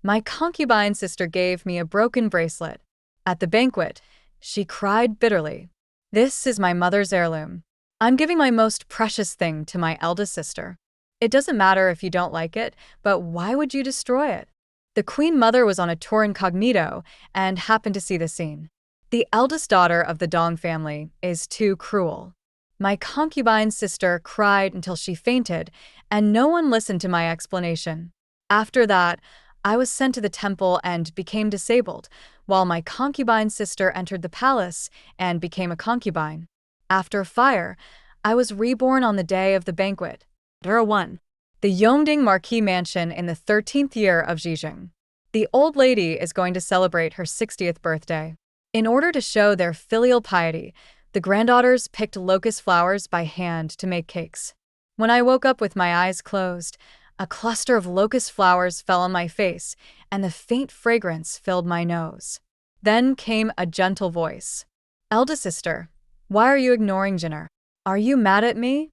My concubine sister gave me a broken bracelet. At the banquet, she cried bitterly. This is my mother's heirloom. I'm giving my most precious thing to my eldest sister. It doesn't matter if you don't like it, but why would you destroy it? The queen mother was on a tour incognito and happened to see the scene. The eldest daughter of the Dong family is too cruel. My concubine sister cried until she fainted, and no one listened to my explanation. After that, I was sent to the temple and became disabled, while my concubine sister entered the palace and became a concubine. After a fire, I was reborn on the day of the banquet. 1. The Yongding Marquis mansion in the 13th year of Zhizheng. The old lady is going to celebrate her 60th birthday. In order to show their filial piety, the granddaughters picked locust flowers by hand to make cakes. When I woke up with my eyes closed, a cluster of locust flowers fell on my face, and the faint fragrance filled my nose. Then came a gentle voice. Eldest sister, why are you ignoring Jinner? Are you mad at me?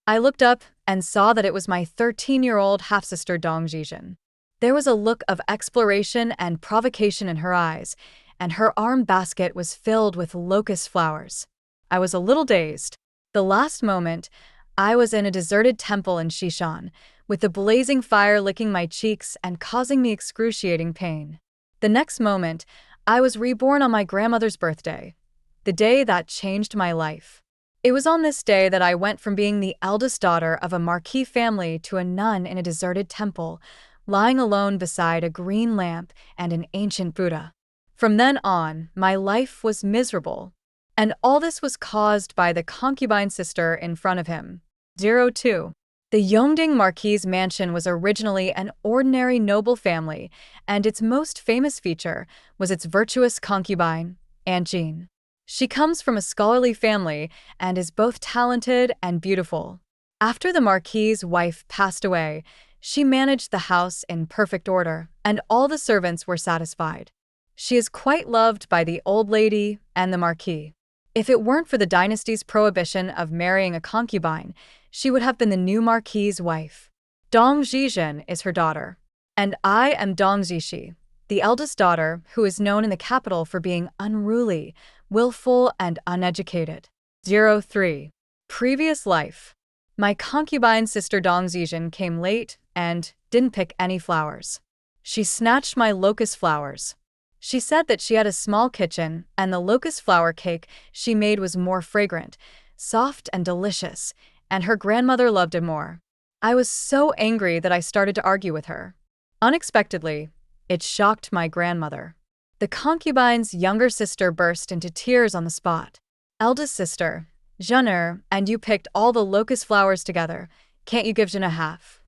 I looked up and saw that it was my 13-year-old half-sister Dong Zhizhen. There was a look of exploration and provocation in her eyes, and her arm basket was filled with locust flowers. I was a little dazed. The last moment, I was in a deserted temple in Shishan, with the blazing fire licking my cheeks and causing me excruciating pain. The next moment, I was reborn on my grandmother's birthday, the day that changed my life. It was on this day that I went from being the eldest daughter of a Marquis family to a nun in a deserted temple, lying alone beside a green lamp and an ancient Buddha. From then on, my life was miserable. And all this was caused by the concubine sister in front of him. 2. The Yongding Marquis mansion was originally an ordinary noble family, and its most famous feature was its virtuous concubine, Aunt Jean. She comes from a scholarly family and is both talented and beautiful. After the Marquis's wife passed away, she managed the house in perfect order, and all the servants were satisfied. She is quite loved by the old lady and the Marquis. If it weren't for the dynasty's prohibition of marrying a concubine, she would have been the new Marquis's wife. Dong Zhizhen is her daughter, and I am Dong Zishi, the eldest daughter who is known in the capital for being unruly, willful, and uneducated. 3. Previous life. My concubine sister Dong Zhizhen came late and didn't pick any flowers. She snatched my locust flowers. She said that she had a small kitchen, and the locust flower cake she made was more fragrant, soft and delicious, and her grandmother loved it more. I was so angry that I started to argue with her. Unexpectedly, it shocked my grandmother. The concubine's younger sister burst into tears on the spot. Eldest sister, Jenner, and you picked all the locust flowers together. Can't you give Jenna half?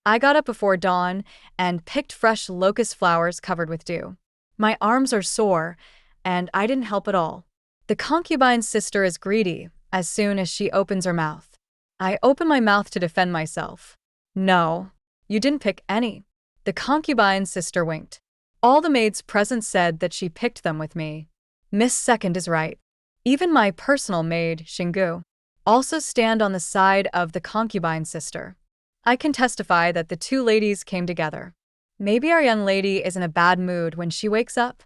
I got up before dawn and picked fresh locust flowers covered with dew. My arms are sore, and I didn't help at all. The concubine's sister is greedy as soon as she opens her mouth. I open my mouth to defend myself. No, you didn't pick any. The concubine's sister winked. All the maids present said that she picked them with me. Miss Second is right. Even my personal maid, Xingu, also stand on the side of the concubine's sister. I can testify that the two ladies came together. Maybe our young lady is in a bad mood when she wakes up.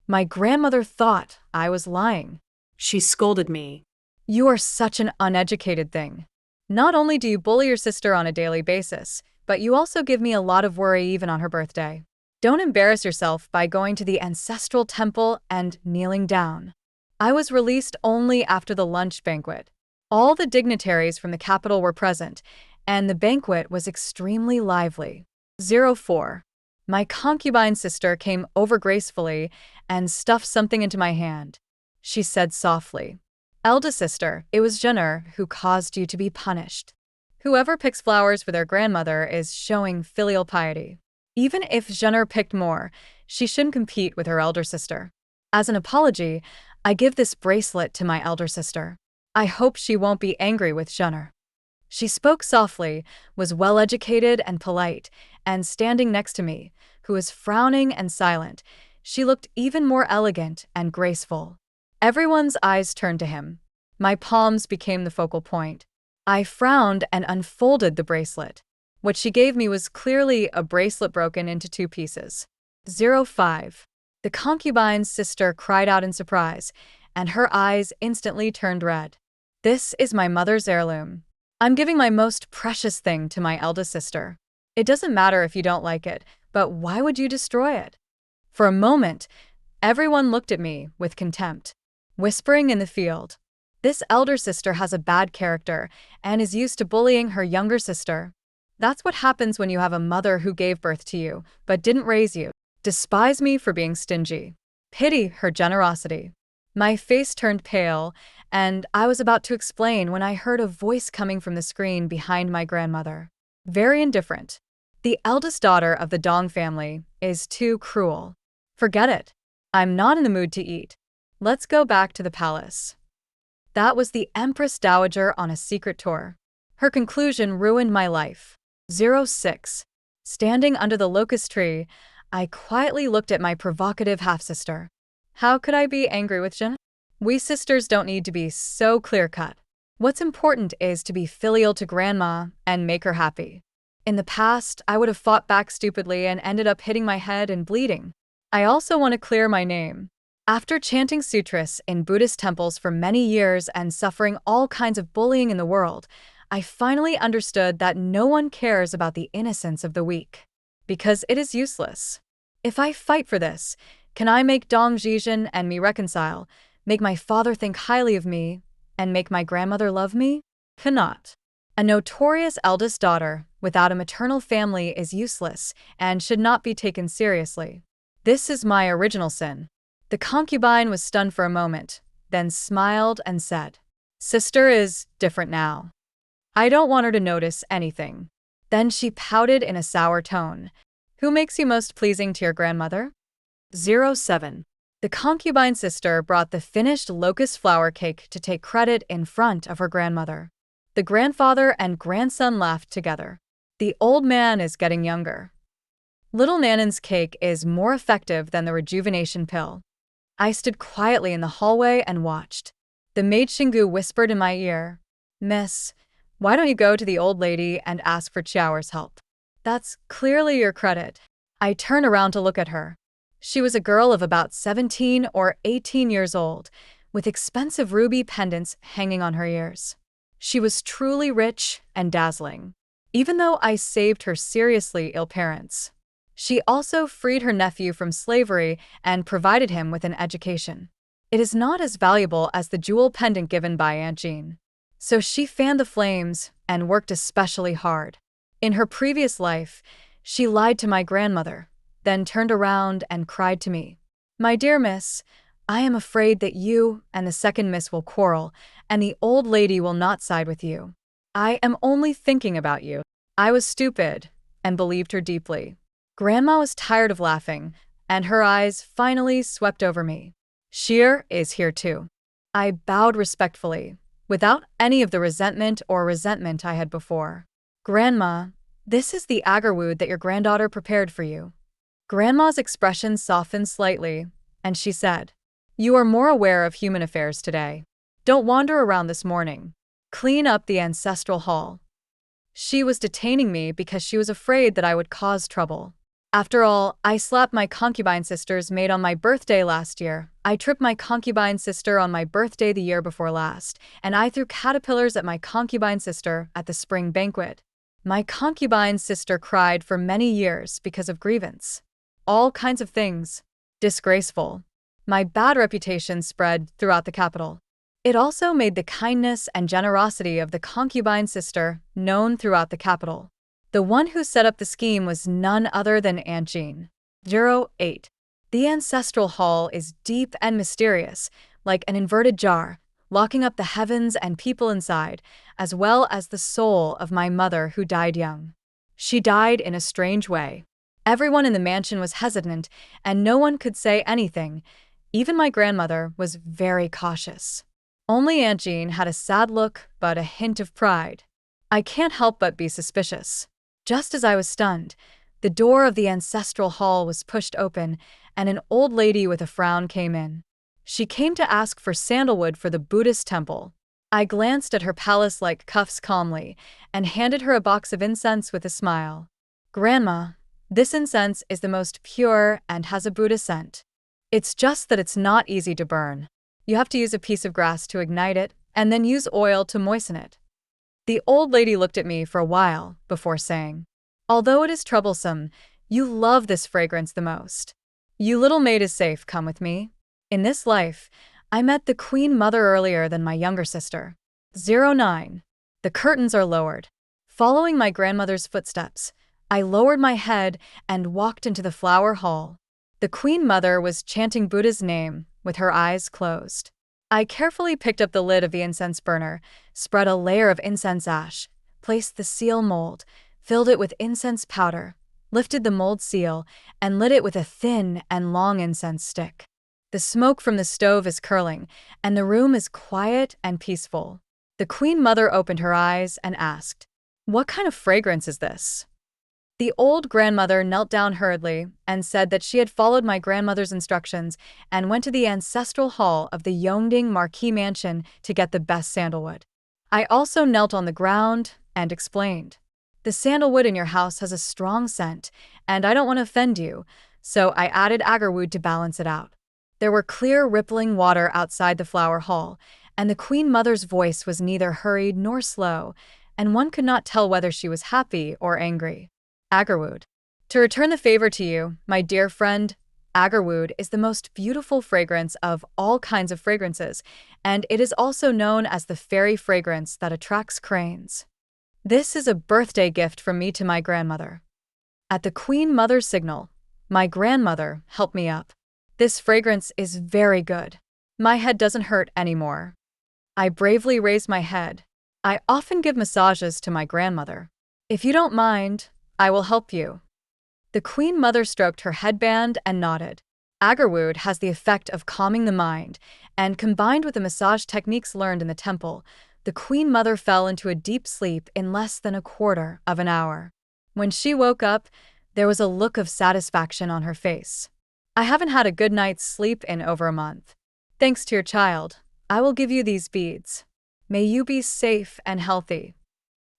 My grandmother thought I was lying. She scolded me. You are such an uneducated thing. Not only do you bully your sister on a daily basis, but you also give me a lot of worry even on her birthday. Don't embarrass yourself by going to the ancestral temple and kneeling down. I was released only after the lunch banquet. All the dignitaries from the capital were present, and the banquet was extremely lively. 4. My concubine sister came over gracefully and stuffed something into my hand. She said softly, Eldest sister, it was Jenner who caused you to be punished. Whoever picks flowers for their grandmother is showing filial piety. Even if Jenner picked more, she shouldn't compete with her elder sister. As an apology, I give this bracelet to my elder sister. I hope she won't be angry with Jenner. She spoke softly, was well-educated and polite, and standing next to me, who was frowning and silent, she looked even more elegant and graceful. Everyone's eyes turned to him. My palms became the focal point. I frowned and unfolded the bracelet. What she gave me was clearly a bracelet broken into two pieces. 05. The concubine's sister cried out in surprise, and her eyes instantly turned red. This is my mother's heirloom. I'm giving my most precious thing to my eldest sister. It doesn't matter if you don't like it, but why would you destroy it? For a moment, everyone looked at me with contempt, whispering in the field. This elder sister has a bad character and is used to bullying her younger sister. That's what happens when you have a mother who gave birth to you, but didn't raise you. Despise me for being stingy. Pity her generosity. My face turned pale, and I was about to explain when I heard a voice coming from the screen behind my grandmother. Very indifferent. The eldest daughter of the Dong family is too cruel. Forget it. I'm not in the mood to eat. Let's go back to the palace. That was the Empress Dowager on a secret tour. Her conclusion ruined my life. 06. Standing under the locust tree, I quietly looked at my provocative half-sister. How could I be angry with Jin? We sisters don't need to be so clear-cut. What's important is to be filial to grandma and make her happy. In the past, I would have fought back stupidly and ended up hitting my head and bleeding. I also want to clear my name. After chanting sutras in Buddhist temples for many years and suffering all kinds of bullying in the world, I finally understood that no one cares about the innocence of the weak. Because it is useless. If I fight for this, can I make Dong Zhizhen and me reconcile, make my father think highly of me, and make my grandmother love me? Cannot. A notorious eldest daughter without a maternal family is useless and should not be taken seriously. This is my original sin. The concubine was stunned for a moment, then smiled and said, "Sister is different now. I don't want her to notice anything." Then she pouted in a sour tone. Who makes you most pleasing to your grandmother? 07. The concubine sister brought the finished locust flower cake to take credit in front of her grandmother. The grandfather and grandson laughed together. The old man is getting younger. Little Nanan's cake is more effective than the rejuvenation pill. I stood quietly in the hallway and watched. The maid Xingu whispered in my ear, "Miss, why don't you go to the old lady and ask for Chiao's help? That's clearly your credit." I turned around to look at her. She was a girl of about 17 or 18 years old, with expensive ruby pendants hanging on her ears. She was truly rich and dazzling, even though I saved her seriously ill parents. She also freed her nephew from slavery and provided him with an education. It is not as valuable as the jewel pendant given by Aunt Jean. So she fanned the flames and worked especially hard. In her previous life, she lied to my grandmother, then turned around and cried to me, "My dear miss, I am afraid that you and the second miss will quarrel, and the old lady will not side with you. I am only thinking about you." I was stupid and believed her deeply. Grandma was tired of laughing, and her eyes finally swept over me. "Sheer is here too." I bowed respectfully, without any of the resentment I had before. "Grandma, this is the agarwood that your granddaughter prepared for you." Grandma's expression softened slightly, and she said, "You are more aware of human affairs today. Don't wander around this morning. Clean up the ancestral hall." She was detaining me because she was afraid that I would cause trouble. After all, I slapped my concubine sister's maid on my birthday last year. I tripped my concubine sister on my birthday the year before last, and I threw caterpillars at my concubine sister at the spring banquet. My concubine sister cried for many years because of grievance. All kinds of things. Disgraceful. My bad reputation spread throughout the capital. It also made the kindness and generosity of the concubine sister known throughout the capital. The one who set up the scheme was none other than Aunt Jean. 08. The ancestral hall is deep and mysterious, like an inverted jar, locking up the heavens and people inside, as well as the soul of my mother who died young. She died in a strange way. Everyone in the mansion was hesitant, and no one could say anything. Even my grandmother was very cautious. Only Aunt Jean had a sad look, but a hint of pride. I can't help but be suspicious. Just as I was stunned, the door of the ancestral hall was pushed open, and an old lady with a frown came in. She came to ask for sandalwood for the Buddhist temple. I glanced at her palace-like cuffs calmly and handed her a box of incense with a smile. "Grandma, This incense is the most pure and has a Buddha scent. It's just that it's not easy to burn. You have to use a piece of grass to ignite it, and then use oil to moisten it. The old lady looked at me for a while before saying, "Although it is troublesome, you love this fragrance the most. You little maid is safe, come with me. In this life, I met the Queen Mother earlier than my younger sister. 09. The curtains are lowered. Following my grandmother's footsteps, I lowered my head and walked into the flower hall. The Queen Mother was chanting Buddha's name with her eyes closed. I carefully picked up the lid of the incense burner, spread a layer of incense ash, placed the seal mold, filled it with incense powder, lifted the mold seal, and lit it with a thin and long incense stick. The smoke from the stove is curling, and the room is quiet and peaceful. The Queen Mother opened her eyes and asked, "What kind of fragrance is this?" The old grandmother knelt down hurriedly and said that she had followed my grandmother's instructions and went to the ancestral hall of the Yongding Marquis mansion to get the best sandalwood. I also knelt on the ground and explained, "The sandalwood in your house has a strong scent, and I don't want to offend you, so I added agarwood to balance it out." There were clear rippling water outside the flower hall, and the Queen Mother's voice was neither hurried nor slow, and one could not tell whether she was happy or angry. Agarwood. To return the favor to you, my dear friend, agarwood is the most beautiful fragrance of all kinds of fragrances, and it is also known as the fairy fragrance that attracts cranes. This is a birthday gift from me to my grandmother. At the Queen Mother's signal, my grandmother helped me up. This fragrance is very good. My head doesn't hurt anymore. I bravely raised my head. I often give massages to my grandmother. If you don't mind, I will help you. The Queen Mother stroked her headband and nodded. Agarwood has the effect of calming the mind, and combined with the massage techniques learned in the temple, the Queen Mother fell into a deep sleep in less than a quarter of an hour. When she woke up, there was a look of satisfaction on her face. "I haven't had a good night's sleep in over a month. Thanks to your child, I will give you these beads. May you be safe and healthy."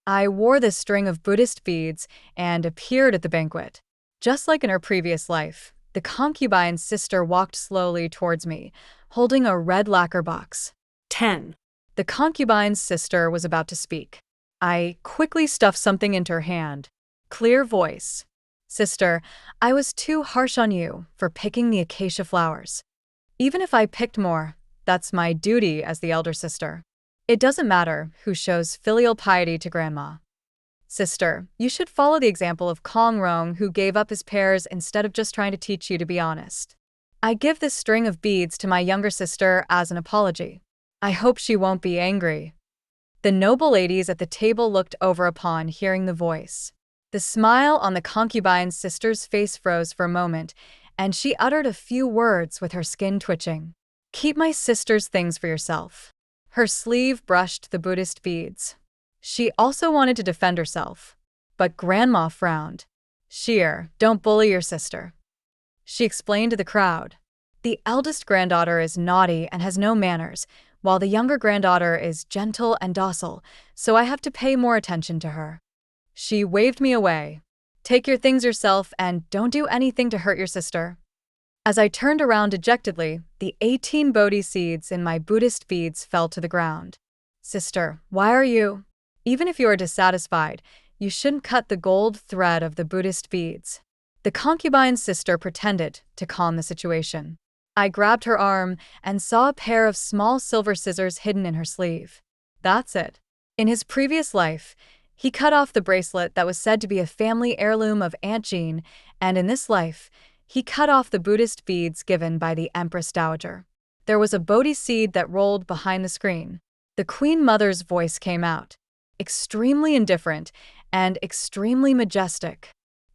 I wore this string of Buddhist beads and appeared at the banquet. Just like in her previous life, the concubine's sister walked slowly towards me, holding a red lacquer box. 10. The concubine's sister was about to speak. I quickly stuffed something into her hand. Clear voice. "Sister, I was too harsh on you for picking the acacia flowers. Even if I picked more, that's my duty as the elder sister. It doesn't matter who shows filial piety to grandma. Sister, you should follow the example of Kong Rong, who gave up his pears instead of just trying to teach you to be honest. I give this string of beads to my younger sister as an apology. I hope she won't be angry." The noble ladies at the table looked over upon hearing the voice. The smile on the concubine's sister's face froze for a moment, and she uttered a few words with her skin twitching. "Keep my sister's things for yourself." Her sleeve brushed the Buddhist beads. She also wanted to defend herself, but Grandma frowned. "Sheer, don't bully your sister," she explained to the crowd. "The eldest granddaughter is naughty and has no manners, while the younger granddaughter is gentle and docile, so I have to pay more attention to her." She waved me away. "Take your things yourself and don't do anything to hurt your sister." As I turned around dejectedly, the 18 Bodhi seeds in my Buddhist beads fell to the ground. "Sister, why are you? Even if you are dissatisfied, you shouldn't cut the gold thread of the Buddhist beads." The concubine's sister pretended to calm the situation. I grabbed her arm and saw a pair of small silver scissors hidden in her sleeve. That's it. In his previous life, he cut off the bracelet that was said to be a family heirloom of Aunt Jean, and in this life, he cut off the Buddhist beads given by the Empress Dowager. There was a Bodhi seed that rolled behind the screen. The Queen Mother's voice came out, extremely indifferent and extremely majestic.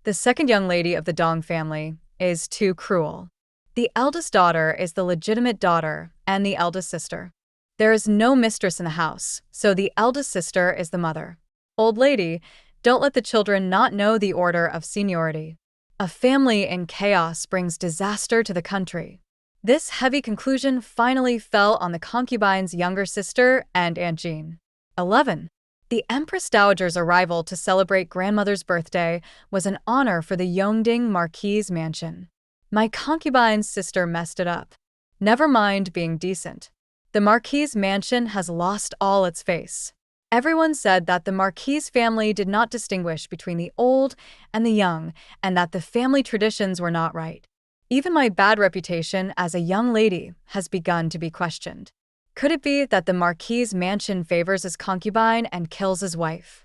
"The second young lady of the Dong family is too cruel. The eldest daughter is the legitimate daughter and the eldest sister. There is no mistress in the house, so the eldest sister is the mother. Old lady, don't let the children not know the order of seniority. A family in chaos brings disaster to the country." This heavy conclusion finally fell on the concubine's younger sister and Aunt Jean. 11. The Empress Dowager's arrival to celebrate grandmother's birthday was an honor for the Yongding Marquis mansion. My concubine's sister messed it up. Never mind being decent. The Marquis mansion has lost all its face. Everyone said that the Marquis family did not distinguish between the old and the young, and that the family traditions were not right. Even my bad reputation as a young lady has begun to be questioned. Could it be that the Marquis' mansion favors his concubine and kills his wife?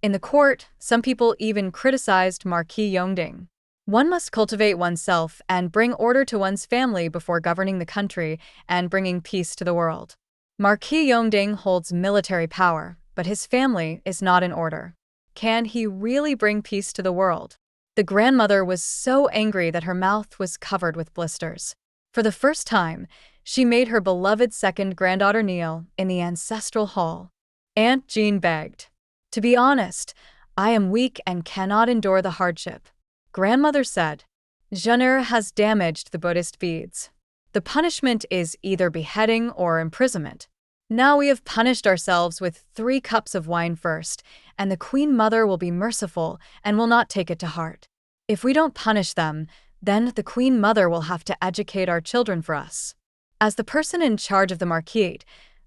In the court, some people even criticized Marquis Yongding. One must cultivate oneself and bring order to one's family before governing the country and bringing peace to the world. Marquis Yongding holds military power, but his family is not in order. Can he really bring peace to the world? The grandmother was so angry that her mouth was covered with blisters. For the first time, she made her beloved second granddaughter kneel in the ancestral hall. Aunt Jean begged, "To be honest, I am weak and cannot endure the hardship." Grandmother said, "Jeuneur has damaged the Buddhist beads. The punishment is either beheading or imprisonment. Now we have punished ourselves with 3 cups of wine first, and the Queen Mother will be merciful and will not take it to heart. If we don't punish them, then the Queen Mother will have to educate our children for us." As the person in charge of the Marquis,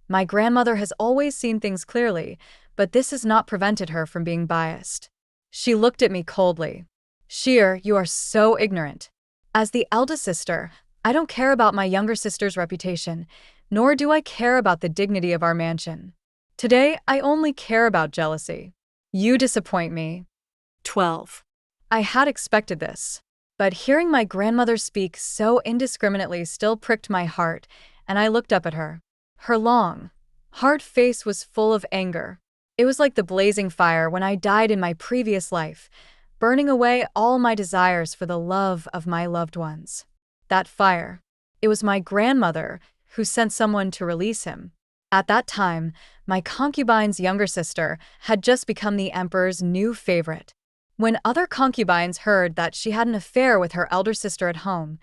my grandmother has always seen things clearly, but this has not prevented her from being biased. She looked at me coldly. "Sheer, you are so ignorant. As the eldest sister, I don't care about my younger sister's reputation, nor do I care about the dignity of our mansion. Today, I only care about jealousy. You disappoint me." 12. I had expected this. But hearing my grandmother speak so indiscriminately still pricked my heart, and I looked up at her. Her long, hard face was full of anger. It was like the blazing fire when I died in my previous life, burning away all my desires for the love of my loved ones. That fire. It was my grandmother who sent someone to release him. At that time, my concubine's younger sister had just become the emperor's new favorite. When other concubines heard that she had an affair with her elder sister at home,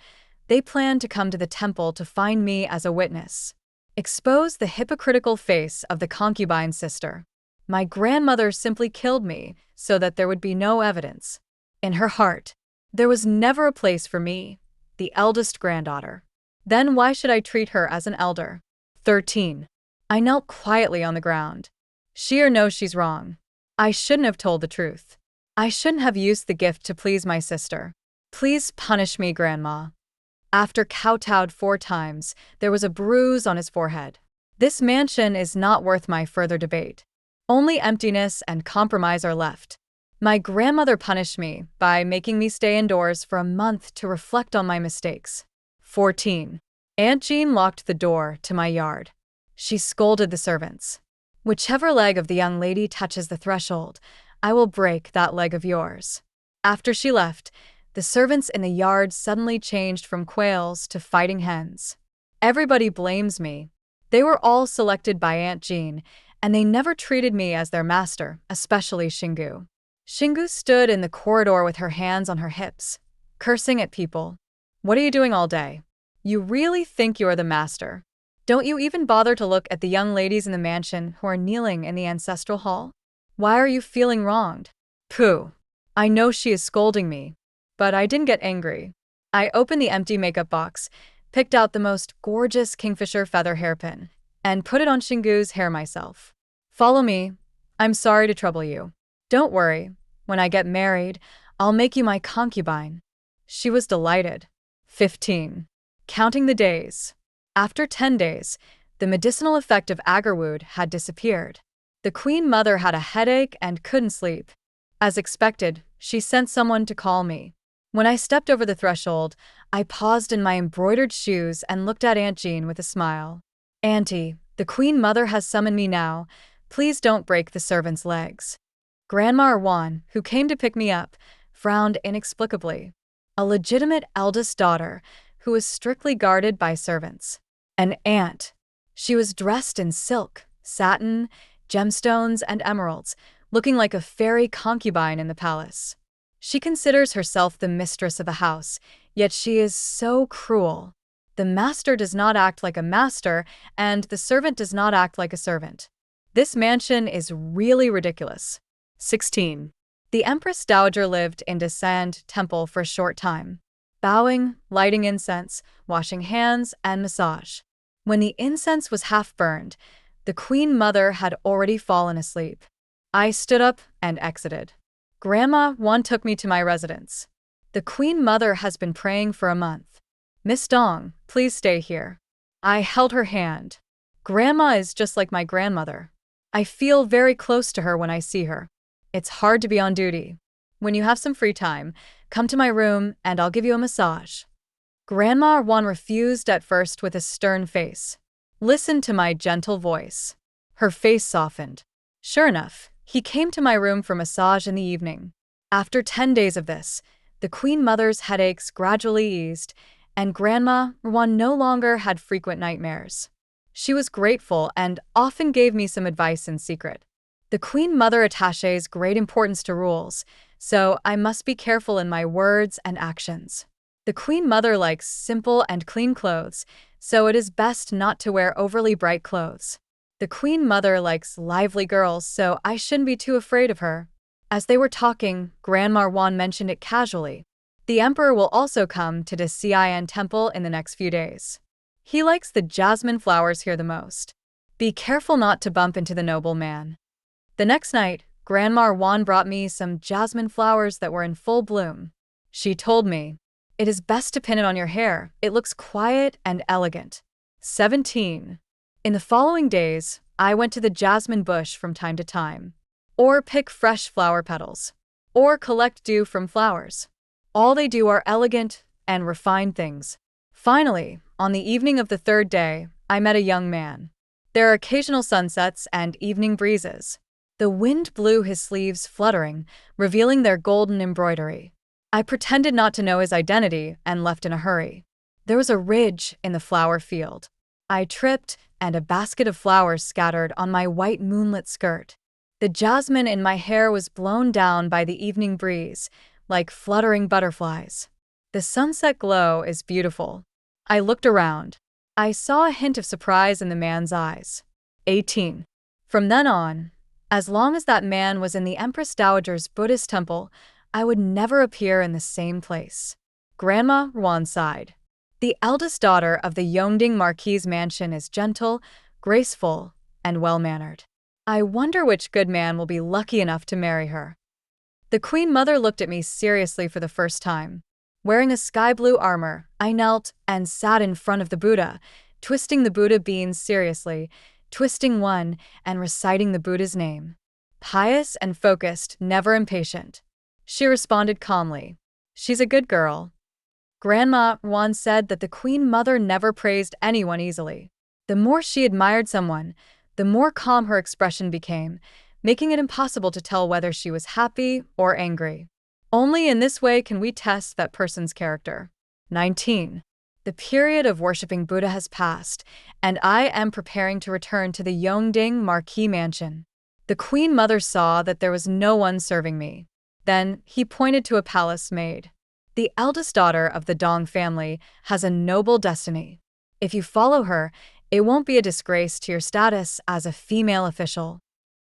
they planned to come to the temple to find me as a witness. Expose the hypocritical face of the concubine sister. My grandmother simply killed me so that there would be no evidence. In her heart, there was never a place for me, the eldest granddaughter. Then why should I treat her as an elder? 13. I knelt quietly on the ground. Sheer knows she's wrong. I shouldn't have told the truth. I shouldn't have used the gift to please my sister. Please punish me, Grandma. After kowtowed 4 times, there was a bruise on his forehead. This mansion is not worth my further debate. Only emptiness and compromise are left. My grandmother punished me by making me stay indoors for a month to reflect on my mistakes. 14. Aunt Jean locked the door to my yard. She scolded the servants. "Whichever leg of the young lady touches the threshold, I will break that leg of yours." After she left, the servants in the yard suddenly changed from quails to fighting hens. Everybody blames me. They were all selected by Aunt Jean, and they never treated me as their master, especially Xingu. Xingu stood in the corridor with her hands on her hips, cursing at people. "What are you doing all day? You really think you are the master? Don't you even bother to look at the young ladies in the mansion who are kneeling in the ancestral hall? Why are you feeling wronged?" Pooh. I know she is scolding me, but I didn't get angry. I opened the empty makeup box, picked out the most gorgeous kingfisher feather hairpin, and put it on Xingu's hair myself. "Follow me. I'm sorry to trouble you. Don't worry. When I get married, I'll make you my concubine." She was delighted. 15. Counting the days. After 10 days, the medicinal effect of agarwood had disappeared. The Queen Mother had a headache and couldn't sleep. As expected, she sent someone to call me. When I stepped over the threshold, I paused in my embroidered shoes and looked at Aunt Jean with a smile. "Auntie, the Queen Mother has summoned me now. Please don't break the servants' legs." Grandma Erwan, who came to pick me up, frowned inexplicably. A legitimate eldest daughter who was strictly guarded by servants. An aunt. She was dressed in silk, satin, gemstones, and emeralds, looking like a fairy concubine in the palace. She considers herself the mistress of the house, yet she is so cruel. The master does not act like a master, and the servant does not act like a servant. This mansion is really ridiculous. 16. The Empress Dowager lived in the Sand Temple for a short time, bowing, lighting incense, washing hands, and massage. When the incense was half burned, the Queen Mother had already fallen asleep. I stood up and exited. Grandma Wan took me to my residence. The Queen Mother has been praying for a month. Miss Dong, please stay here. I held her hand. Grandma is just like my grandmother. I feel very close to her when I see her. It's hard to be on duty. When you have some free time, come to my room and I'll give you a massage. Grandma Wan refused at first with a stern face. Listen to my gentle voice. Her face softened. Sure enough, he came to my room for massage in the evening. After 10 days of this, the Queen Mother's headaches gradually eased, and Grandma Wan no longer had frequent nightmares. She was grateful and often gave me some advice in secret. The Queen Mother attaches great importance to rules, so I must be careful in my words and actions. The Queen Mother likes simple and clean clothes, so it is best not to wear overly bright clothes. The Queen Mother likes lively girls, so I shouldn't be too afraid of her. As they were talking, Grandma Wan mentioned it casually. The Emperor will also come to the Cin Temple in the next few days. He likes the jasmine flowers here the most. Be careful not to bump into the noble man. The next night, Grandma Wan brought me some jasmine flowers that were in full bloom. She told me, "It is best to pin it on your hair. It looks quiet and elegant." 17. In the following days, I went to the jasmine bush from time to time, or pick fresh flower petals, or collect dew from flowers. All they do are elegant and refined things. Finally, on the evening of the third day, I met a young man. There are occasional sunsets and evening breezes. The wind blew his sleeves fluttering, revealing their golden embroidery. I pretended not to know his identity and left in a hurry. There was a ridge in the flower field. I tripped, and a basket of flowers scattered on my white moonlit skirt. The jasmine in my hair was blown down by the evening breeze, like fluttering butterflies. The sunset glow is beautiful. I looked around. I saw a hint of surprise in the man's eyes. 18. From then on, as long as that man was in the Empress Dowager's Buddhist temple, I would never appear in the same place. Grandma Wan sighed. The eldest daughter of the Yongding Marquis mansion is gentle, graceful, and well-mannered. I wonder which good man will be lucky enough to marry her. The Queen Mother looked at me seriously for the first time. Wearing a sky-blue armor, I knelt and sat in front of the Buddha, twisting the Buddha beans seriously, twisting one and reciting the Buddha's name. Pious and focused, never impatient. She responded calmly. She's a good girl. Grandma Wan said that the Queen Mother never praised anyone easily. The more she admired someone, the more calm her expression became, making it impossible to tell whether she was happy or angry. Only in this way can we test that person's character. 19. The period of worshipping Buddha has passed, and I am preparing to return to the Yongding Marquis mansion. The Queen Mother saw that there was no one serving me. Then he pointed to a palace maid. The eldest daughter of the Dong family has a noble destiny. If you follow her, it won't be a disgrace to your status as a female official.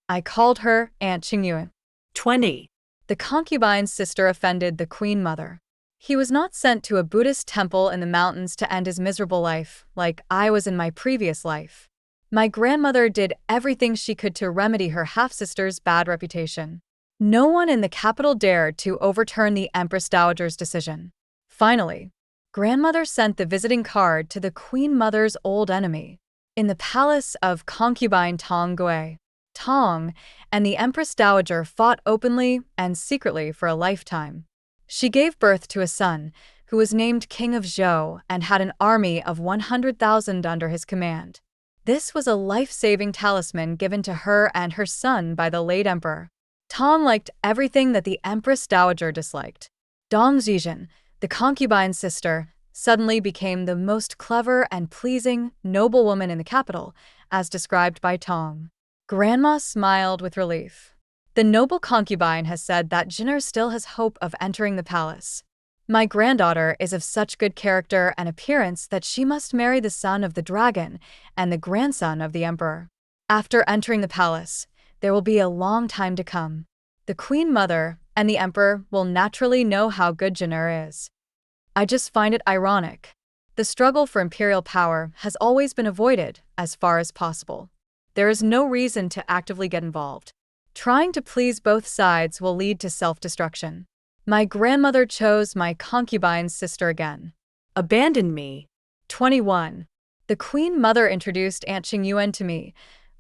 I called her Aunt Qingyuan. 20. The concubine's sister offended the Queen Mother. He was not sent to a Buddhist temple in the mountains to end his miserable life, like I was in my previous life. My grandmother did everything she could to remedy her half-sister's bad reputation. No one in the capital dared to overturn the Empress Dowager's decision. Finally, grandmother sent the visiting card to the Queen Mother's old enemy. In the palace of concubine Tong Gui, Tong and the Empress Dowager fought openly and secretly for a lifetime. She gave birth to a son, who was named King of Zhou and had an army of 100,000 under his command. This was a life-saving talisman given to her and her son by the late emperor. Tong liked everything that the Empress Dowager disliked. Dong Zizhen, the concubine's sister, suddenly became the most clever and pleasing, noble woman in the capital, as described by Tong. Grandma smiled with relief. The noble concubine has said that Jinner still has hope of entering the palace. My granddaughter is of such good character and appearance that she must marry the son of the dragon and the grandson of the emperor. After entering the palace, there will be a long time to come. The Queen Mother and the Emperor will naturally know how good Jinur is. I just find it ironic. The struggle for imperial power has always been avoided as far as possible. There is no reason to actively get involved. Trying to please both sides will lead to self-destruction. My grandmother chose my concubine's sister again. Abandoned me. 21. The Queen Mother introduced Aunt Qingyuan to me,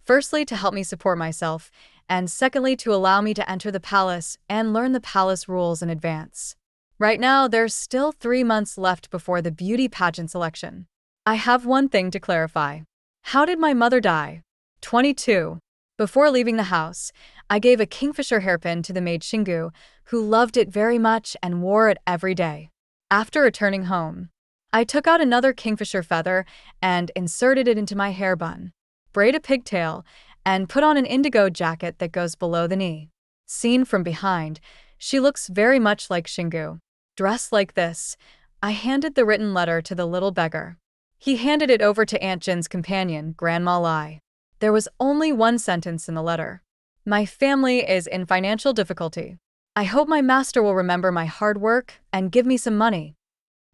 firstly to help me support myself, and secondly to allow me to enter the palace and learn the palace rules in advance. Right now, there's still 3 months left before the beauty pageant selection. I have one thing to clarify. How did my mother die? 22. Before leaving the house, I gave a kingfisher hairpin to the maid Xingu, who loved it very much and wore it every day. After returning home, I took out another kingfisher feather and inserted it into my hair bun, braid a pigtail, and put on an indigo jacket that goes below the knee. Seen from behind, she looks very much like Xingu. Dressed like this, I handed the written letter to the little beggar. He handed it over to Aunt Jin's companion, Grandma Lai. There was only one sentence in the letter. My family is in financial difficulty. I hope my master will remember my hard work and give me some money.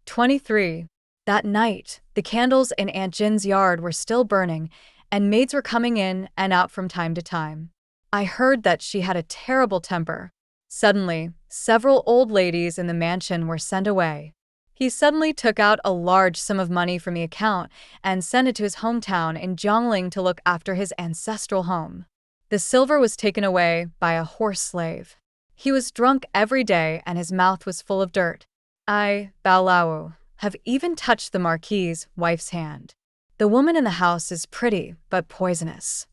23. That night, the candles in Aunt Jin's yard were still burning, and maids were coming in and out from time to time. I heard that she had a terrible temper. Suddenly, several old ladies in the mansion were sent away. He suddenly took out a large sum of money from the account and sent it to his hometown in Jiangling to look after his ancestral home. The silver was taken away by a horse slave. He was drunk every day and his mouth was full of dirt. I, Bao Lao, have even touched the Marquis' wife's hand. The woman in the house is pretty, but poisonous.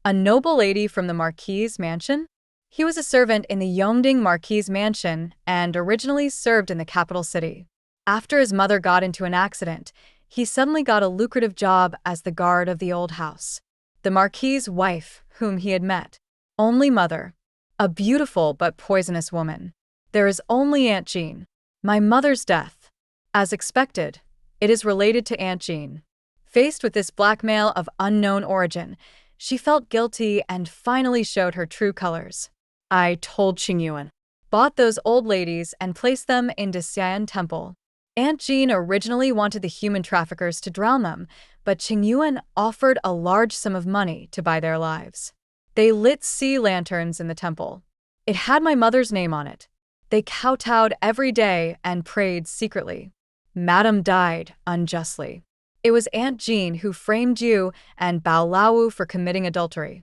A noble lady from the Marquis' mansion? He was a servant in the Yongding Marquis' mansion and originally served in the capital city. After his mother got into an accident, he suddenly got a lucrative job as the guard of the old house. The Marquis' wife, whom he had met. Only mother. A beautiful but poisonous woman. There is only Aunt Jean. My mother's death. As expected, it is related to Aunt Jean. Faced with this blackmail of unknown origin, she felt guilty and finally showed her true colors. I told Qingyuan. Bought those old ladies and placed them in Xian Temple. Aunt Jean originally wanted the human traffickers to drown them, but Qingyuan offered a large sum of money to buy their lives. They lit sea lanterns in the temple. It had my mother's name on it. They kowtowed every day and prayed secretly. Madame died unjustly. It was Aunt Jean who framed you and Bao Lao for committing adultery.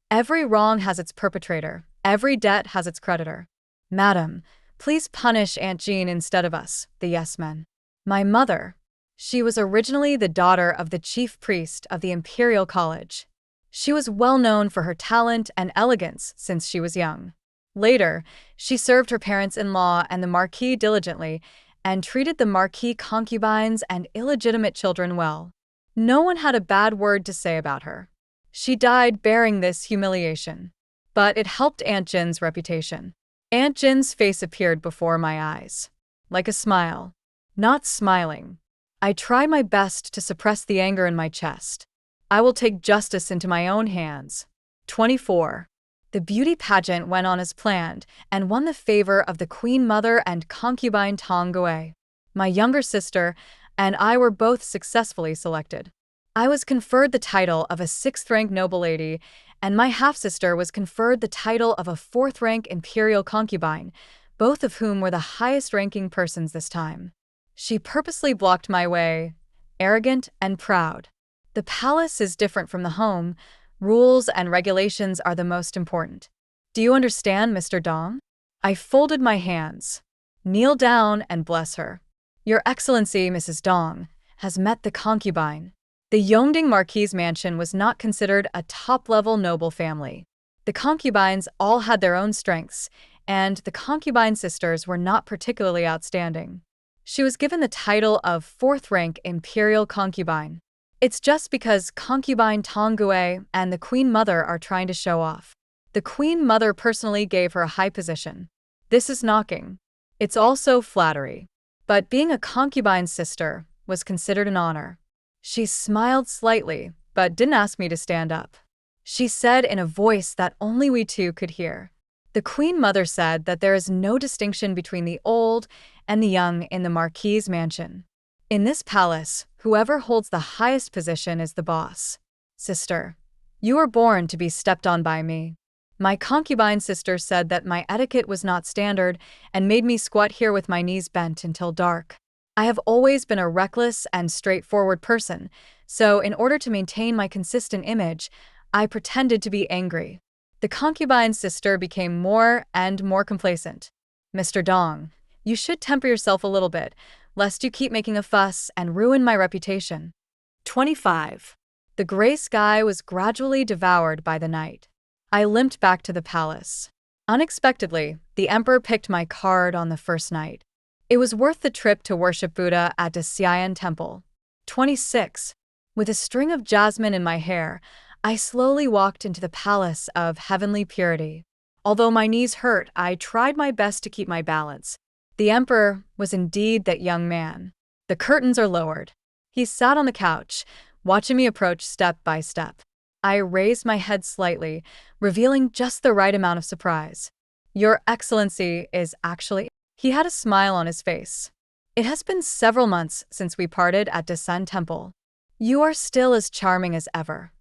Every wrong has its perpetrator. Every debt has its creditor. Madam, please punish Aunt Jean instead of us, the yes-men. My mother. She was originally the daughter of the chief priest of the Imperial College. She was well known for her talent and elegance since she was young. Later, she served her parents-in-law and the Marquis diligently and treated the Marquis concubines and illegitimate children well. No one had a bad word to say about her. She died bearing this humiliation. But it helped Aunt Jin's reputation. Aunt Jin's face appeared before my eyes. Like a smile. Not smiling. I tried my best to suppress the anger in my chest. I will take justice into my own hands. 24. The beauty pageant went on as planned and won the favor of the Queen Mother and concubine Tong Gui. My younger sister and I were both successfully selected. I was conferred the title of a 6th-rank noble lady, and my half-sister was conferred the title of a 4th-rank imperial concubine, both of whom were the highest-ranking persons this time. She purposely blocked my way, arrogant and proud. The palace is different from the home. Rules and regulations are the most important. Do you understand, Mr. Dong? I folded my hands. Kneel down and bless her. Your Excellency, Mrs. Dong, has met the concubine. The Yongding Marquis' mansion was not considered a top-level noble family. The concubines all had their own strengths, and the concubine sisters were not particularly outstanding. She was given the title of 4th-rank imperial concubine. It's just because concubine Tong Gui and the Queen Mother are trying to show off. The Queen Mother personally gave her a high position. This is knocking. It's also flattery. But being a concubine sister was considered an honor. She smiled slightly, but didn't ask me to stand up. she said in a voice that only we two could hear. The Queen Mother said that there is no distinction between the old and the young in the Marquis' mansion. In this palace, whoever holds the highest position is the boss. Sister, you were born to be stepped on by me. My concubine sister said that my etiquette was not standard and made me squat here with my knees bent until dark. I have always been a reckless and straightforward person, so in order to maintain my consistent image, I pretended to be angry. The concubine sister became more and more complacent. Mr. Dong, you should temper yourself a little bit, lest you keep making a fuss and ruin my reputation. 25. The gray sky was gradually devoured by the night. I limped back to the palace. Unexpectedly, the emperor picked my card on the first night. It was worth the trip to worship Buddha at the Xian temple. 26. With a string of jasmine in my hair, I slowly walked into the palace of heavenly purity. Although my knees hurt, I tried my best to keep my balance. The emperor was indeed that young man. The curtains are lowered. He sat on the couch, watching me approach step by step. I raised my head slightly, revealing just the right amount of surprise. Your Excellency is actually... He had a smile on his face. It has been several months since we parted at Desan Temple. You are still as charming as ever.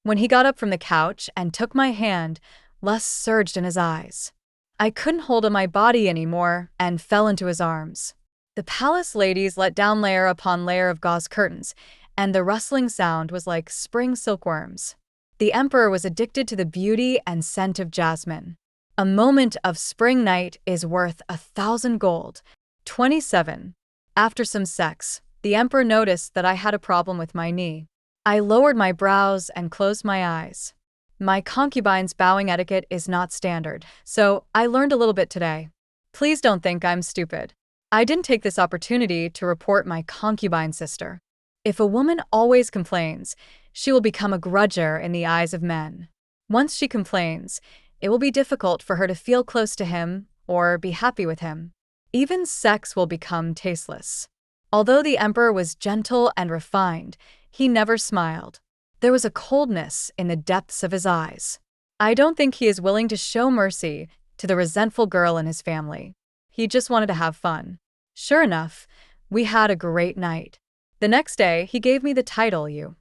When he got up from the couch and took my hand, lust surged in his eyes. I couldn't hold on my body anymore and fell into his arms. The palace ladies let down layer upon layer of gauze curtains, and the rustling sound was like spring silkworms. The emperor was addicted to the beauty and scent of jasmine. A moment of spring night is worth 1,000 gold. 27. After some sex, the emperor noticed that I had a problem with my knee. I lowered my brows and closed my eyes. My concubine's bowing etiquette is not standard, so I learned a little bit today. Please don't think I'm stupid. I didn't take this opportunity to report my concubine sister. If a woman always complains, she will become a grudger in the eyes of men. Once she complains, it will be difficult for her to feel close to him or be happy with him. Even sex will become tasteless. Although the emperor was gentle and refined, he never smiled. There was a coldness in the depths of his eyes. I don't think he is willing to show mercy to the resentful girl in his family. He just wanted to have fun. Sure enough, we had a great night. The next day, he gave me the title you.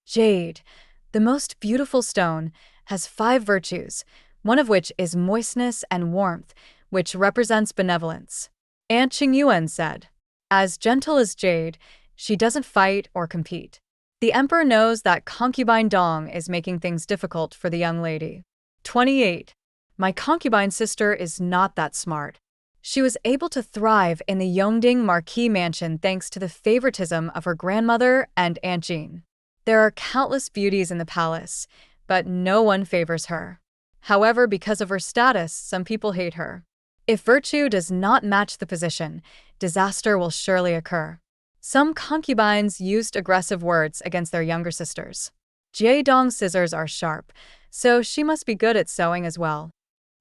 Jade, the most beautiful stone, has 5 virtues, one of which is moistness and warmth, which represents benevolence. Aunt Qingyuan said, as gentle as jade, she doesn't fight or compete. The emperor knows that concubine Dong is making things difficult for the young lady. 28. My concubine sister is not that smart. She was able to thrive in the Yongding Marquis mansion thanks to the favoritism of her grandmother and Aunt Jean. There are countless beauties in the palace, but no one favors her. However, because of her status, some people hate her. If virtue does not match the position, disaster will surely occur. Some concubines used aggressive words against their younger sisters. Jie Dong's scissors are sharp, so she must be good at sewing as well.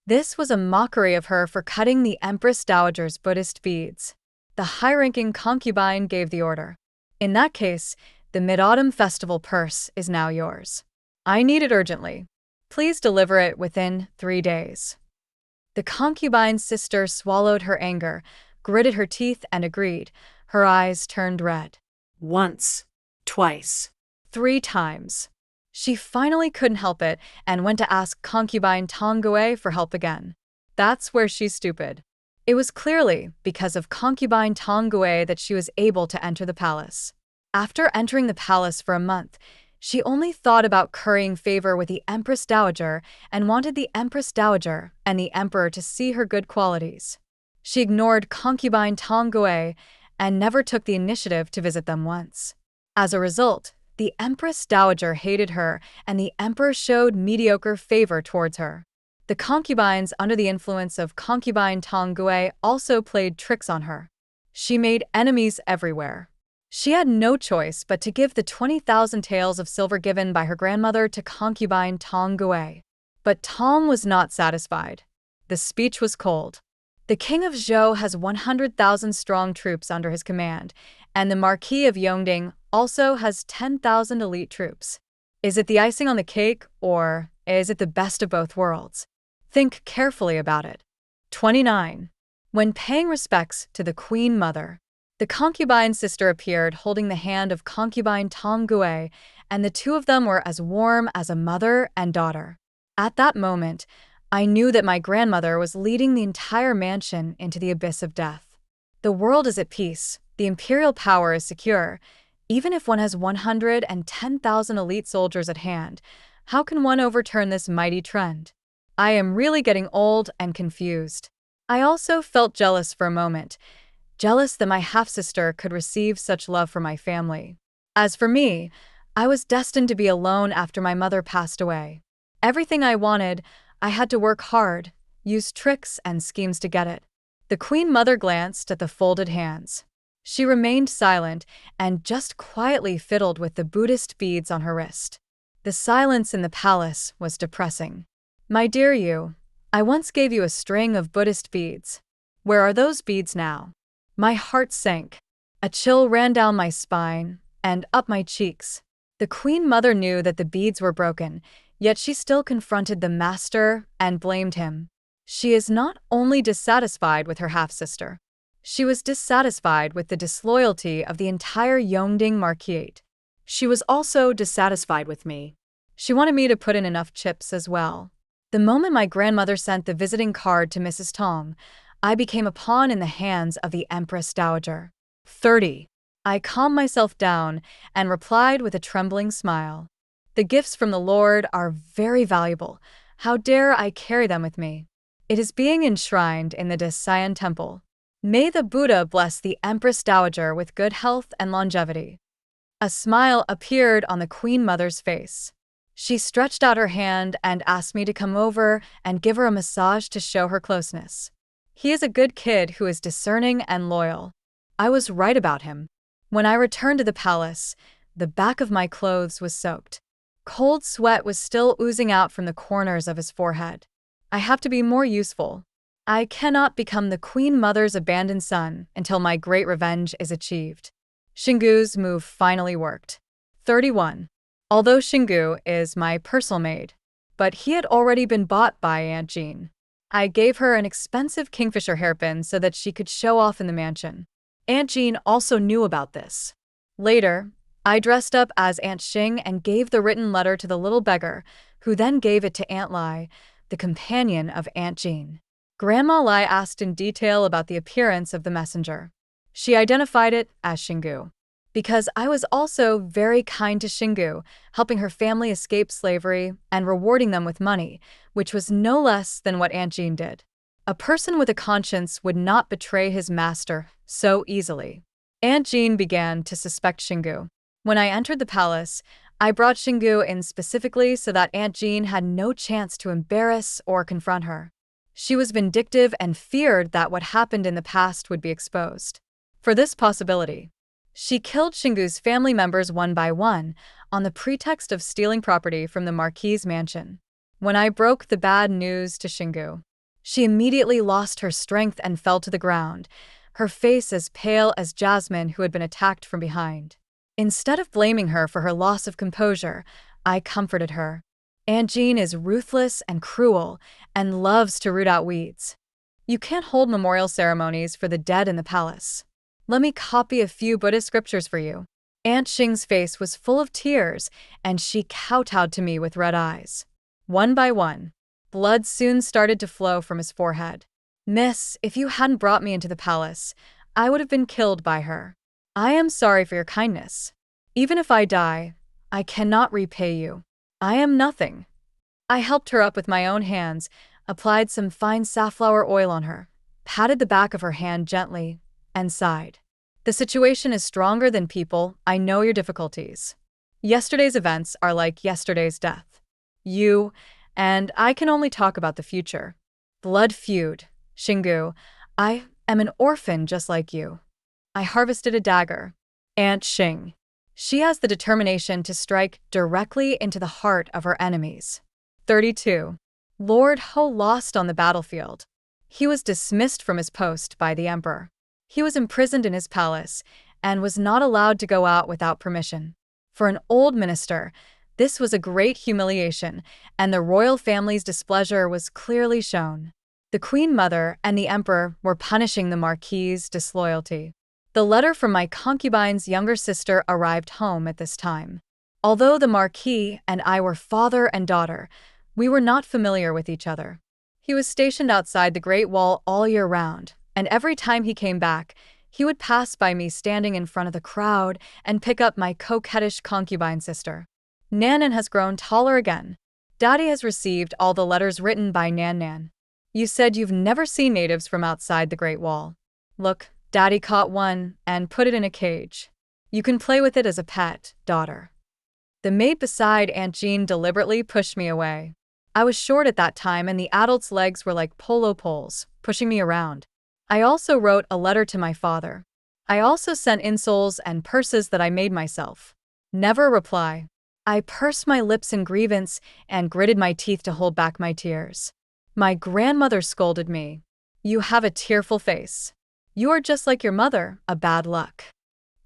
This was a mockery of her for cutting the Empress Dowager's Buddhist beads. The high-ranking concubine gave the order. In that case, the Mid-Autumn Festival purse is now yours. I need it urgently. Please deliver it within 3 days. The concubine's sister swallowed her anger, gritted her teeth, and agreed. Her eyes turned red. Once, twice, 3 times. She finally couldn't help it and went to ask concubine Tong Gui for help again. That's where she's stupid. It was clearly because of concubine Tong Gui that she was able to enter the palace. After entering the palace for a month, she only thought about currying favor with the Empress Dowager and wanted the Empress Dowager and the Emperor to see her good qualities. She ignored concubine Tong Gui and never took the initiative to visit them once. As a result, the Empress Dowager hated her and the Emperor showed mediocre favor towards her. The concubines under the influence of concubine Tong Gui also played tricks on her. She made enemies everywhere. She had no choice but to give the 20,000 taels of silver given by her grandmother to concubine Tong Gui. But Tong was not satisfied. The speech was cold. The king of Zhou has 100,000 strong troops under his command, and the Marquis of Yongding also has 10,000 elite troops. Is it the icing on the cake, or is it the best of both worlds? Think carefully about it. 29. When paying respects to the Queen Mother, the concubine sister appeared holding the hand of concubine Tong Gue, and the two of them were as warm as a mother and daughter. At that moment, I knew that my grandmother was leading the entire mansion into the abyss of death. The world is at peace, the imperial power is secure. Even if one has 110,000 elite soldiers at hand, how can one overturn this mighty trend? I am really getting old and confused. I also felt jealous for a moment, jealous that my half-sister could receive such love from my family. As for me, I was destined to be alone after my mother passed away. Everything I wanted, I had to work hard, use tricks and schemes to get it. The Queen Mother glanced at the folded hands. She remained silent and just quietly fiddled with the Buddhist beads on her wrist. The silence in the palace was depressing. My dear you, I once gave you a string of Buddhist beads. Where are those beads now? My heart sank. A chill ran down my spine and up my cheeks. The Queen Mother knew that the beads were broken, yet she still confronted the master and blamed him. She is not only dissatisfied with her half-sister, she was dissatisfied with the disloyalty of the entire Yongding Marquis. She was also dissatisfied with me. She wanted me to put in enough chips as well. The moment my grandmother sent the visiting card to Mrs. Tong, I became a pawn in the hands of the Empress Dowager. 30. I calmed myself down and replied with a trembling smile. The gifts from the Lord are very valuable. How dare I carry them with me? It is being enshrined in the Dasayan Temple. May the Buddha bless the Empress Dowager with good health and longevity. A smile appeared on the Queen Mother's face. She stretched out her hand and asked me to come over and give her a massage to show her closeness. He is a good kid who is discerning and loyal. I was right about him. When I returned to the palace, the back of my clothes was soaked. Cold sweat was still oozing out from the corners of his forehead. I have to be more useful. I cannot become the Queen Mother's abandoned son until my great revenge is achieved. Xingu's move finally worked. 31. Although Xingu is my personal maid, but he had already been bought by Aunt Jean. I gave her an expensive kingfisher hairpin so that she could show off in the mansion. Aunt Jean also knew about this. Later, I dressed up as Aunt Xing and gave the written letter to the little beggar, who then gave it to Aunt Lai, the companion of Aunt Jean. Grandma Lai asked in detail about the appearance of the messenger. She identified it as Xingu. Because I was also very kind to Xingu, helping her family escape slavery and rewarding them with money, which was no less than what Aunt Jean did. A person with a conscience would not betray his master so easily. Aunt Jean began to suspect Xingu. When I entered the palace, I brought Xingu in specifically so that Aunt Jean had no chance to embarrass or confront her. She was vindictive and feared that what happened in the past would be exposed. For this possibility, she killed Xingu's family members one by one on the pretext of stealing property from the Marquis' mansion. When I broke the bad news to Xingu, she immediately lost her strength and fell to the ground, her face as pale as Jasmine, who had been attacked from behind. Instead of blaming her for her loss of composure, I comforted her. Aunt Jean is ruthless and cruel and loves to root out weeds. You can't hold memorial ceremonies for the dead in the palace. Let me copy a few Buddhist scriptures for you. Aunt Xing's face was full of tears, and she kowtowed to me with red eyes. One by one, blood soon started to flow from his forehead. Miss, if you hadn't brought me into the palace, I would have been killed by her. I am sorry for your kindness. Even if I die, I cannot repay you. I am nothing. I helped her up with my own hands, applied some fine safflower oil on her, patted the back of her hand gently, and sighed. The situation is stronger than people. I know your difficulties. Yesterday's events are like yesterday's death. You and I can only talk about the future. Blood feud. Xingu, I am an orphan just like you. I harvested a dagger. Aunt Xing. She has the determination to strike directly into the heart of her enemies. 32. Lord Ho lost on the battlefield. He was dismissed from his post by the emperor. He was imprisoned in his palace and was not allowed to go out without permission. For an old minister, This was a great humiliation, and the royal family's displeasure was clearly shown. The Queen Mother and the Emperor were punishing the Marquis's disloyalty. The letter from my concubine's younger sister arrived home at this time. Although the Marquis and I were father and daughter, we were not familiar with each other. He was stationed outside the Great Wall all year round, and every time he came back, he would pass by me standing in front of the crowd and pick up my coquettish concubine sister. Nan has grown taller again. Daddy has received all the letters written by Nan. You said you've never seen natives from outside the Great Wall. Look, Daddy caught one and put it in a cage. You can play with it as a pet, daughter. The maid beside Aunt Jean deliberately pushed me away. I was short at that time and the adult's legs were like polo poles, pushing me around. I also wrote a letter to my father. I also sent insoles and purses that I made myself. Never a reply. I pursed my lips in grievance and gritted my teeth to hold back my tears. My grandmother scolded me. You have a tearful face. You are just like your mother, a bad luck.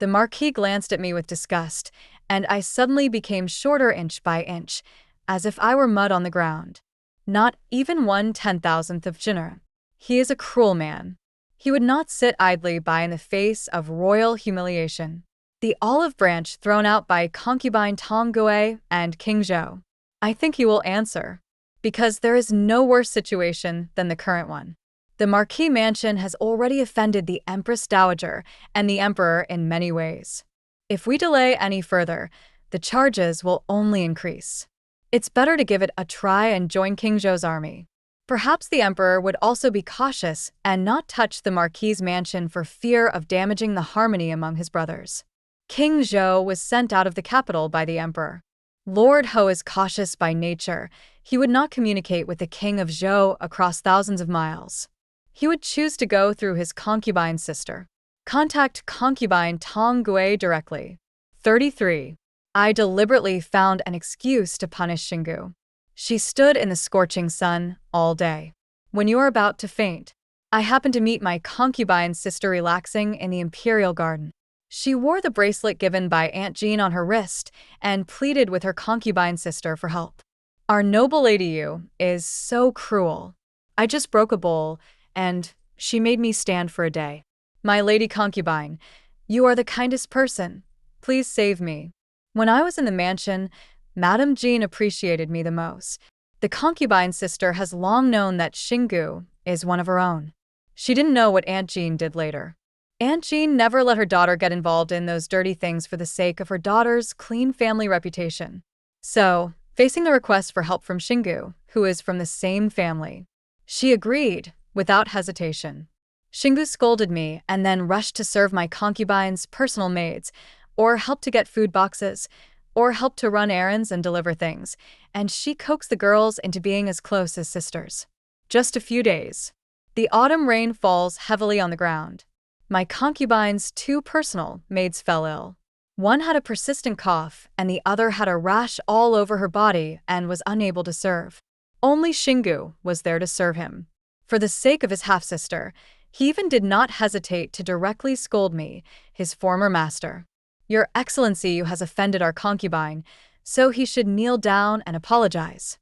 The Marquis glanced at me with disgust, and I suddenly became shorter inch by inch, as if I were mud on the ground. Not even 1/10,000th of Jinner. He is a cruel man. He would not sit idly by in the face of royal humiliation. The olive branch thrown out by concubine Tong Gui and King Zhou. I think he will answer. Because there is no worse situation than the current one. The Marquis mansion has already offended the Empress Dowager and the Emperor in many ways. If we delay any further, the charges will only increase. It's better to give it a try and join King Zhou's army. Perhaps the Emperor would also be cautious and not touch the Marquis's mansion for fear of damaging the harmony among his brothers. King Zhou was sent out of the capital by the Emperor. Lord Ho is cautious by nature. He would not communicate with the King of Zhou across thousands of miles. He would choose to go through his concubine's sister. Contact concubine Tong Gui directly. 33. I deliberately found an excuse to punish Xingu. She stood in the scorching sun all day. When you are about to faint, I happened to meet my concubine's sister relaxing in the imperial garden. She wore the bracelet given by Aunt Jean on her wrist and pleaded with her concubine sister for help. Our noble lady Yu is so cruel. I just broke a bowl, and she made me stand for a day. My lady concubine, you are the kindest person. Please save me. When I was in the mansion, Madame Jean appreciated me the most. The concubine sister has long known that Xingu is one of her own. She didn't know what Aunt Jean did later. Aunt Jean never let her daughter get involved in those dirty things for the sake of her daughter's clean family reputation. So, facing the request for help from Xingu, who is from the same family, she agreed without hesitation. Xingu scolded me and then rushed to serve my concubine's personal maids, or help to get food boxes, or help to run errands and deliver things, and she coaxed the girls into being as close as sisters. Just a few days. The autumn rain falls heavily on the ground. My concubine's two personal maids fell ill. One had a persistent cough, and the other had a rash all over her body and was unable to serve. Only Xingu was there to serve him. For the sake of his half-sister, he even did not hesitate to directly scold me, his former master. Your Excellency, you has offended our concubine, so he should kneel down and apologize.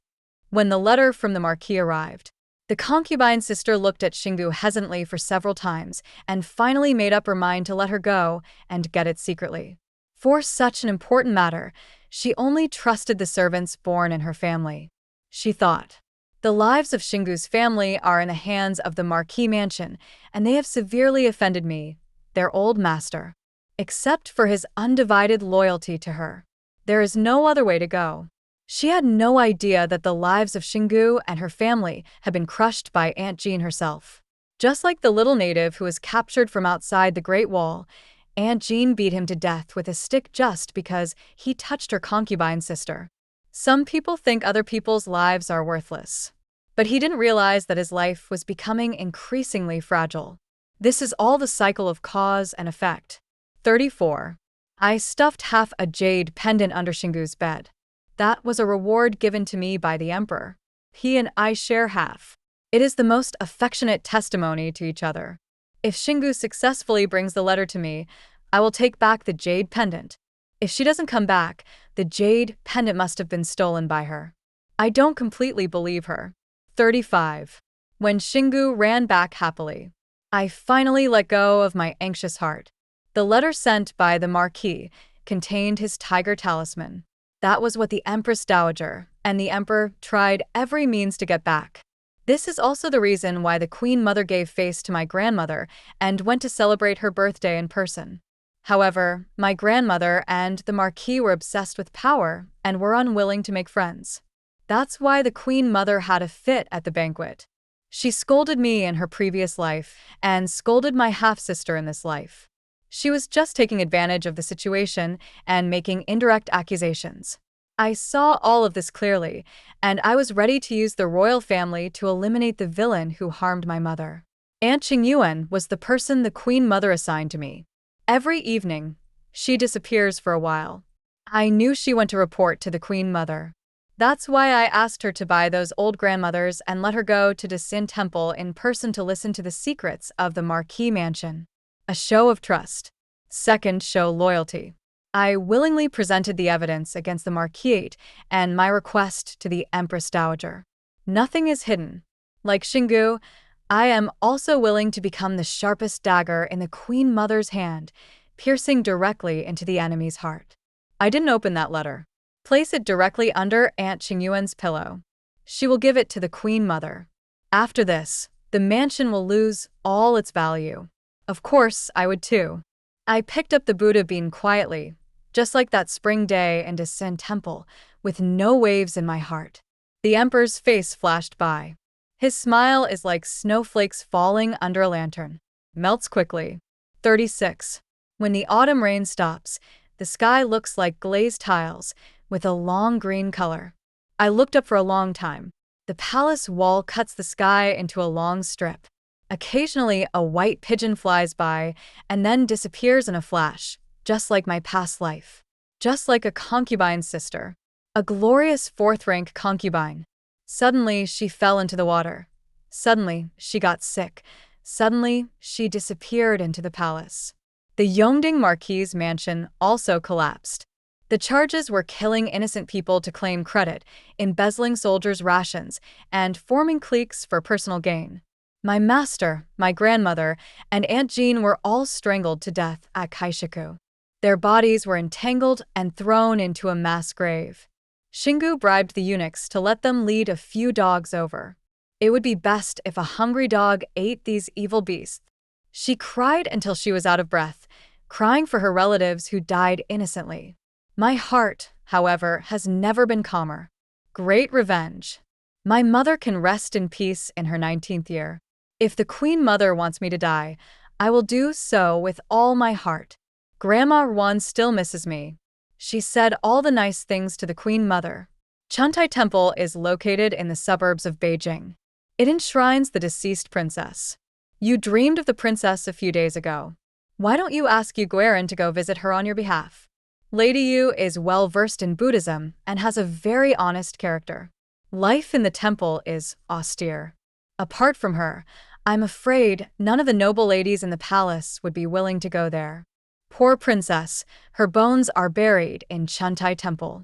When the letter from the Marquis arrived, the concubine sister looked at Xingu hesitantly for several times and finally made up her mind to let her go and get it secretly. For such an important matter, she only trusted the servants born in her family. She thought, the lives of Xingu's family are in the hands of the Marquis mansion, and they have severely offended me, their old master. Except for his undivided loyalty to her, there is no other way to go. She had no idea that the lives of Xingu and her family had been crushed by Aunt Jean herself. Just like the little native who was captured from outside the Great Wall, Aunt Jean beat him to death with a stick just because he touched her concubine sister. Some people think other people's lives are worthless. But he didn't realize that his life was becoming increasingly fragile. This is all the cycle of cause and effect. 34. I stuffed half a jade pendant under Xingu's bed. That was a reward given to me by the Emperor. He and I share half. It is the most affectionate testimony to each other. If Xingu successfully brings the letter to me, I will take back the jade pendant. If she doesn't come back, The jade pendant must have been stolen by her. I don't completely believe her. 35. When Xingu ran back happily, I finally let go of my anxious heart. The letter sent by the Marquis contained his tiger talisman. That was what the Empress Dowager and the Emperor tried every means to get back. This is also the reason why the Queen Mother gave face to my grandmother and went to celebrate her birthday in person. However, my grandmother and the Marquis were obsessed with power and were unwilling to make friends. That's why the Queen Mother had a fit at the banquet. She scolded me in her previous life and scolded my half-sister in this life. She was just taking advantage of the situation and making indirect accusations. I saw all of this clearly, and I was ready to use the royal family to eliminate the villain who harmed my mother. Aunt Qingyuan was the person the Queen Mother assigned to me. Every evening, she disappears for a while. I knew she went to report to the Queen Mother. That's why I asked her to buy those old grandmothers and let her go to the Sin Temple in person to listen to the secrets of the Marquis mansion. A show of trust. Second, show loyalty. I willingly presented the evidence against the Marquis and my request to the Empress Dowager. Nothing is hidden. Like Xingu, I am also willing to become the sharpest dagger in the Queen Mother's hand, piercing directly into the enemy's heart. I didn't open that letter. Place it directly under Aunt Qingyuan's pillow. She will give it to the Queen Mother. After this, the mansion will lose all its value. Of course, I would too. I picked up the Buddha bean quietly, just like that spring day in the Sin Temple, with no waves in my heart. The Emperor's face flashed by. His smile is like snowflakes falling under a lantern. Melts quickly. 36. When the autumn rain stops, the sky looks like glazed tiles, with a long green color. I looked up for a long time. The palace wall cuts the sky into a long strip. Occasionally, a white pigeon flies by and then disappears in a flash, just like my past life. Just like a concubine's sister. A glorious fourth-rank concubine. Suddenly, she fell into the water. Suddenly, she got sick. Suddenly, she disappeared into the palace. The Yongding Marquis' mansion also collapsed. The charges were killing innocent people to claim credit, embezzling soldiers' rations, and forming cliques for personal gain. My master, my grandmother, and Aunt Jean were all strangled to death at Kaishiku. Their bodies were entangled and thrown into a mass grave. Xingu bribed the eunuchs to let them lead a few dogs over. It would be best if a hungry dog ate these evil beasts. She cried until she was out of breath, crying for her relatives who died innocently. My heart, however, has never been calmer. Great revenge. My mother can rest in peace in her 19th year. If the Queen Mother wants me to die, I will do so with all my heart. Grandma Ruan still misses me. She said all the nice things to the Queen Mother. Chuntai Temple is located in the suburbs of Beijing. It enshrines the deceased princess. You dreamed of the princess a few days ago. Why don't you ask Yu Guiran to go visit her on your behalf? Lady Yu is well-versed in Buddhism and has a very honest character. Life in the temple is austere. Apart from her, I'm afraid none of the noble ladies in the palace would be willing to go there. Poor princess, her bones are buried in Chuntai Temple.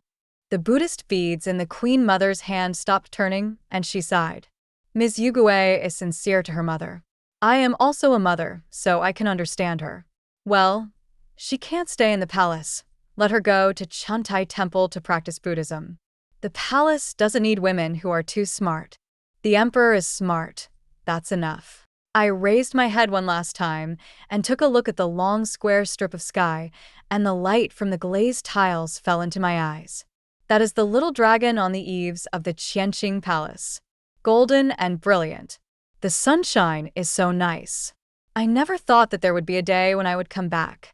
The Buddhist beads in the Queen Mother's hand stopped turning, and she sighed. Ms. Yugue is sincere to her mother. I am also a mother, so I can understand her. Well, she can't stay in the palace. Let her go to Chuntai Temple to practice Buddhism. The palace doesn't need women who are too smart. The emperor is smart. That's enough. I raised my head one last time and took a look at the long square strip of sky, and the light from the glazed tiles fell into my eyes. That is the little dragon on the eaves of the Qianqing Palace. Golden and brilliant. The sunshine is so nice. I never thought that there would be a day when I would come back.